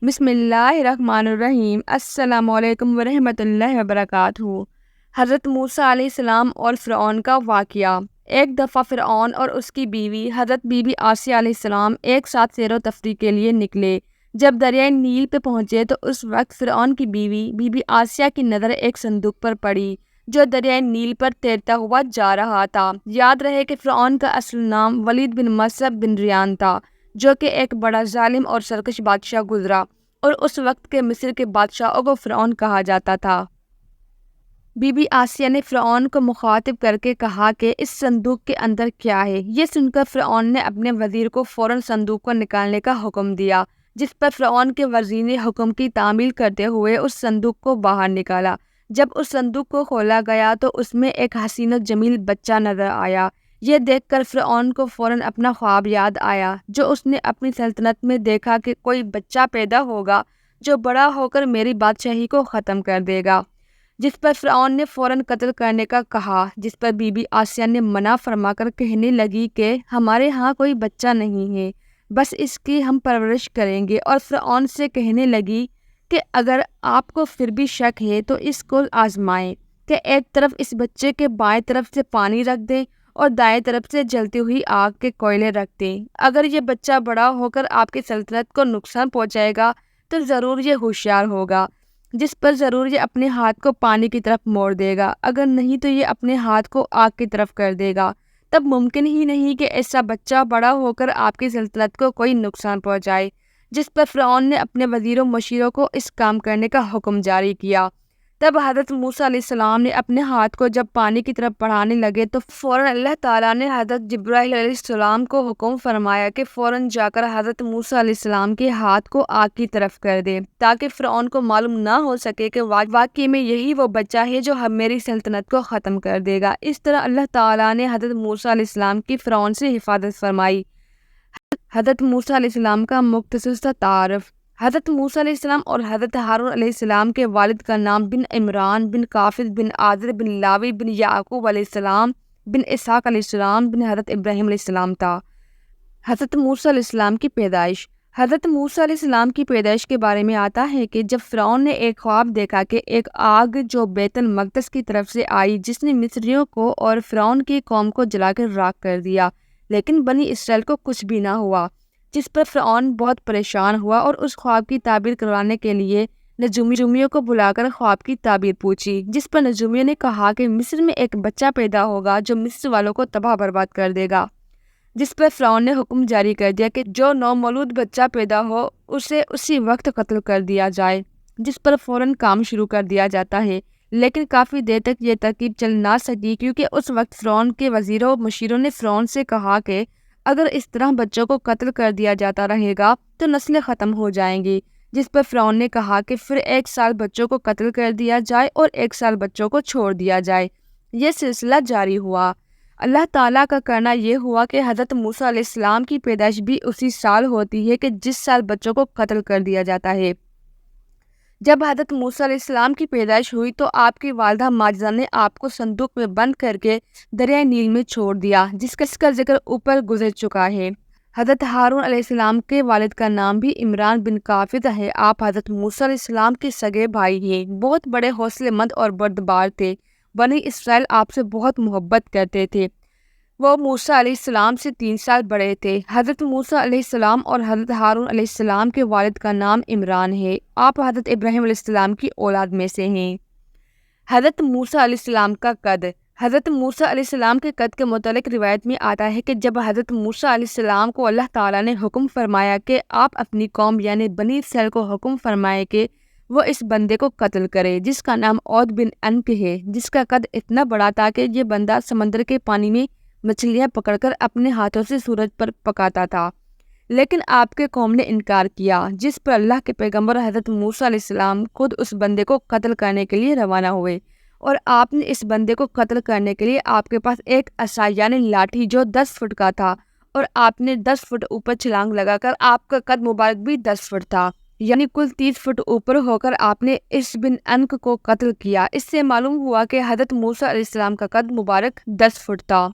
بسم اللہ الرحمن الرحیم۔ السلام علیکم ورحمۃ اللہ وبرکاتہ۔ حضرت موسیٰ علیہ السلام اور فرعون کا واقعہ۔ ایک دفعہ فرعون اور اس کی بیوی حضرت بی بی آسیہ علیہ السلام ایک ساتھ سیر و تفریح کے لیے نکلے۔ جب دریائے نیل پہ پہنچے تو اس وقت فرعون کی بیوی بی بی آسیہ کی نظر ایک صندوق پر پڑی جو دریائے نیل پر تیرتا ہوا جا رہا تھا۔ یاد رہے کہ فرعون کا اصل نام ولید بن مسعب بن ریان تھا، جو کہ ایک بڑا ظالم اور سرکش بادشاہ گزرا، اور اس وقت کے مصر کے بادشاہوں کو فرعون کہا جاتا تھا۔ بی بی آسیہ نے فرعون کو مخاطب کر کے کہا کہ اس صندوق کے اندر کیا ہے۔ یہ سن کر فرعون نے اپنے وزیر کو فوراً صندوق کو نکالنے کا حکم دیا، جس پر فرعون کے وزیر نے حکم کی تعمیل کرتے ہوئے اس صندوق کو باہر نکالا۔ جب اس صندوق کو کھولا گیا تو اس میں ایک حسین و جمیل بچہ نظر آیا۔ یہ دیکھ کر فرعون کو فوراً اپنا خواب یاد آیا جو اس نے اپنی سلطنت میں دیکھا کہ کوئی بچہ پیدا ہوگا جو بڑا ہو کر میری بادشاہی کو ختم کر دے گا، جس پر فرعون نے فوراً قتل کرنے کا کہا، جس پر بی بی آسیہ نے منع فرما کر کہنے لگی کہ ہمارے ہاں کوئی بچہ نہیں ہے، بس اس کی ہم پرورش کریں گے، اور فرعون سے کہنے لگی کہ اگر آپ کو پھر بھی شک ہے تو اس کو آزمائیں کہ ایک طرف اس بچے کے بائیں طرف سے پانی رکھ دیں اور دائیں طرف سے جلتی ہوئی آگ کے کوئلے رکھ دیں۔ اگر یہ بچہ بڑا ہو کر آپ کی سلطنت کو نقصان پہنچائے گا تو ضرور یہ ہوشیار ہوگا، جس پر ضرور یہ اپنے ہاتھ کو پانی کی طرف موڑ دے گا، اگر نہیں تو یہ اپنے ہاتھ کو آگ کی طرف کر دے گا۔ تب ممکن ہی نہیں کہ ایسا بچہ بڑا ہو کر آپ کی سلطنت کو کوئی نقصان پہنچائے، جس پر فرعون نے اپنے وزیروں مشیروں کو اس کام کرنے کا حکم جاری کیا۔ تب حضرت موسیٰ علیہ السلام نے اپنے ہاتھ کو جب پانی کی طرف بڑھانے لگے تو فوراً اللہ تعالیٰ نے حضرت جبرائیل علیہ السلام کو حکم فرمایا کہ فوراً جا کر حضرت موسیٰ علیہ السلام کے ہاتھ کو آگ کی طرف کر دے، تاکہ فرعون کو معلوم نہ ہو سکے کہ واقعی میں یہی وہ بچہ ہے جو میری سلطنت کو ختم کر دے گا۔ اس طرح اللہ تعالیٰ نے حضرت موسیٰ علیہ السلام کی فرعون سے حفاظت فرمائی۔ حضرت موسیٰ علیہ السلام کا مختصر سا تعارف۔ حضرت موسیٰ علیہ السلام اور حضرت ہارون علیہ السلام کے والد کا نام بن عمران بن کافر بن آذر بن لاوی بن یعقوب علیہ السلام بن اسحاق علیہ السلام بن حضرت ابراہیم علیہ السلام تھا۔ حضرت موسیٰ علیہ السلام کی پیدائش۔ حضرت موسیٰ علیہ السلام کی پیدائش کے بارے میں آتا ہے کہ جب فرعون نے ایک خواب دیکھا کہ ایک آگ جو بیت المقدس کی طرف سے آئی، جس نے مصریوں کو اور فرعون کی قوم کو جلا کر راکھ کر دیا، لیکن بنی اسرائیل کو کچھ بھی نہ ہوا، جس پر فرعون بہت پریشان ہوا اور اس خواب کی تعبیر کروانے کے لیے نجومیوں کو بلا کر خواب کی تعبیر پوچھی، جس پر نجومیوں نے کہا کہ مصر میں ایک بچہ پیدا ہوگا جو مصر والوں کو تباہ برباد کر دے گا، جس پر فرعون نے حکم جاری کر دیا کہ جو نومولود بچہ پیدا ہو اسے اسی وقت قتل کر دیا جائے، جس پر فوراً کام شروع کر دیا جاتا ہے۔ لیکن کافی دیر تک یہ ترکیب چل نہ سکی، کیونکہ اس وقت فرعون کے وزیروں و مشیروں نے فرعون سے کہا کہ اگر اس طرح بچوں کو قتل کر دیا جاتا رہے گا تو نسلیں ختم ہو جائیں گی، جس پر فرعون نے کہا کہ پھر 1 سال بچوں کو قتل کر دیا جائے اور 1 سال بچوں کو چھوڑ دیا جائے۔ یہ سلسلہ جاری ہوا۔ اللہ تعالیٰ کا کرنا یہ ہوا کہ حضرت موسیٰ علیہ السلام کی پیدائش بھی اسی سال ہوتی ہے کہ جس سال بچوں کو قتل کر دیا جاتا ہے۔ جب حضرت موسیٰ علیہ السلام کی پیدائش ہوئی تو آپ کی والدہ ماجدہ نے آپ کو صندوق میں بند کر کے دریائے نیل میں چھوڑ دیا، جس کا ذکر اوپر گزر چکا ہے۔ حضرت ہارون علیہ السلام کے والد کا نام بھی عمران بن کافر ہے۔ آپ حضرت موسیٰ علیہ السلام کے سگے بھائی ہیں، بہت بڑے حوصلے مند اور بردبار تھے۔ بنی اسرائیل آپ سے بہت محبت کرتے تھے۔ وہ موسیٰ علیہ السلام سے 3 سال بڑے تھے۔ حضرت موسیٰ علیہ السلام اور حضرت ہارون علیہ السلام کے والد کا نام عمران ہے۔ آپ حضرت ابراہیم علیہ السلام کی اولاد میں سے ہیں۔ حضرت موسیٰ علیہ السلام کا قد۔ حضرت موسیٰ علیہ السلام کے قد کے متعلق روایت میں آتا ہے کہ جب حضرت موسیٰ علیہ السلام کو اللہ تعالیٰ نے حکم فرمایا کہ آپ اپنی قوم یعنی بنی اسرائیل کو حکم فرمائے کہ وہ اس بندے کو قتل کرے جس کا نام عود بن انک ہے، جس کا قد اتنا بڑا تھا کہ یہ بندہ سمندر کے پانی میں مچھلیاں پکڑ کر اپنے ہاتھوں سے سورج پر پکاتا تھا، لیکن آپ کے قوم نے انکار کیا، جس پر اللہ کے پیغمبر حضرت موسیٰ علیہ السلام خود اس بندے کو قتل کرنے کے لیے روانہ ہوئے، اور آپ نے اس بندے کو قتل کرنے کے لیے آپ کے پاس ایک عصا یعنی لاٹھی جو 10 فٹ کا تھا، اور آپ نے 10 فٹ اوپر چھلانگ لگا کر آپ کا قد مبارک بھی 10 فٹ تھا، یعنی کل 30 فٹ اوپر ہو کر آپ نے اس بن انک کو قتل کیا۔ اس سے معلوم ہوا کہ حضرت موسیٰ علیہ السلام کا قد مبارک 10 فٹ تھا۔